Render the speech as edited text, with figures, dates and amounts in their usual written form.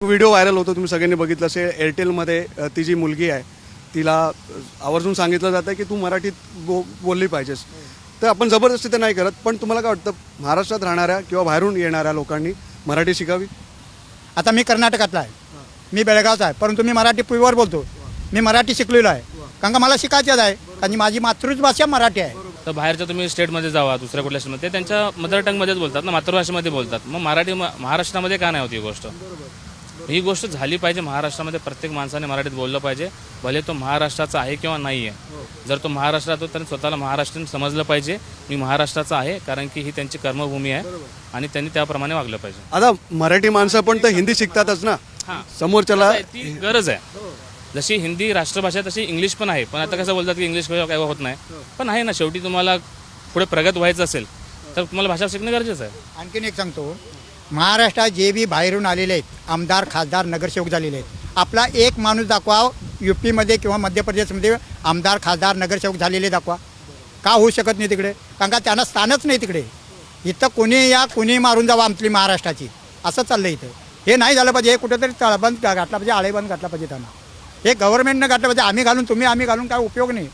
Video viral होतो, तुम्ही सगळ्यांनी बघितलं असेल. एअरटेलमध्ये ती जी मुलगी आहे तिला आवर्जून सांगितलं जातं की तू मराठीत बोलली पाहिजेस. तर आपण जबरदस्ती तर नाही करत, पण तुम्हाला काय वाटतं महाराष्ट्रात राहणाऱ्या किंवा बाहेरून येणाऱ्या लोकांनी मराठी शिकावी? आता मी कर्नाटकातला आहे, मी बेळगावचा आहे, परंतु मी मराठी प्युअर बोलतो. मी मराठी शिकलेलो आहे, कारण का मला शिकायचंच आहे आणि माझी मातृभाषा मराठी आहे. तर बाहेरच्या तुम्ही स्टेटमध्ये जावा, दुसऱ्या कुठल्या स्टेटमध्ये, ते त्यांच्या मदर टंगमध्येच बोलतात ना, मातृभाषेमध्ये बोलतात. मग मराठी महाराष्ट्रामध्ये का नाही होती ही गोष्ट? ही गोष्ट झाली पाहिजे. महाराष्ट्रामध्ये प्रत्येक माणसाने मराठीत बोललं पाहिजे, भले तो महाराष्ट्राचा आहे किंवा नाही आहे. जर तो महाराष्ट्रात होता तर स्वतःला महाराष्ट्रीयन समजलं पाहिजे. मी महाराष्ट्राचा आहे, कारण की ही त्यांची कर्मभूमी आहे आणि त्यांनी त्याप्रमाणे वागलं पाहिजे. आता मराठी माणसं पण तर हिंदी शिकतातच ना, समोरच्याला ती गरज आहे. जशी हिंदी राष्ट्रभाषा तशी इंग्लिश पण आहे. पण आता कसं बोलतात की इंग्लिश काय होत नाही, पण आहे ना, शेवटी तुम्हाला पुढे प्रगत व्हायचं असेल तर तुम्हाला भाषा शिकणं गरजेचं आहे. आणखीन एक सांगतो, महाराष्ट्रात जे बी बाहेरून आलेले आहेत, आमदार, खासदार, नगरसेवक झालेले आहेत, आपला एक माणूस दाखवा UP-मध्ये किंवा मध्य प्रदेशमध्ये आमदार, खासदार, नगरसेवक झालेले दाखवा. का होऊ शकत नाही तिकडे? कारण का त्यांना स्थानच नाही तिकडे. इथं कोणी या कोणी मारून जावं आमची महाराष्ट्राची, असं चाललं इथं. हे नाही झालं पाहिजे. हे कुठेतरी तळबंद घातला पाहिजे, आळेबंद घातला पाहिजे त्यांना. हे गव्हर्नमेंटनं घातलं पाहिजे. आम्ही घालून काय उपयोग नाही.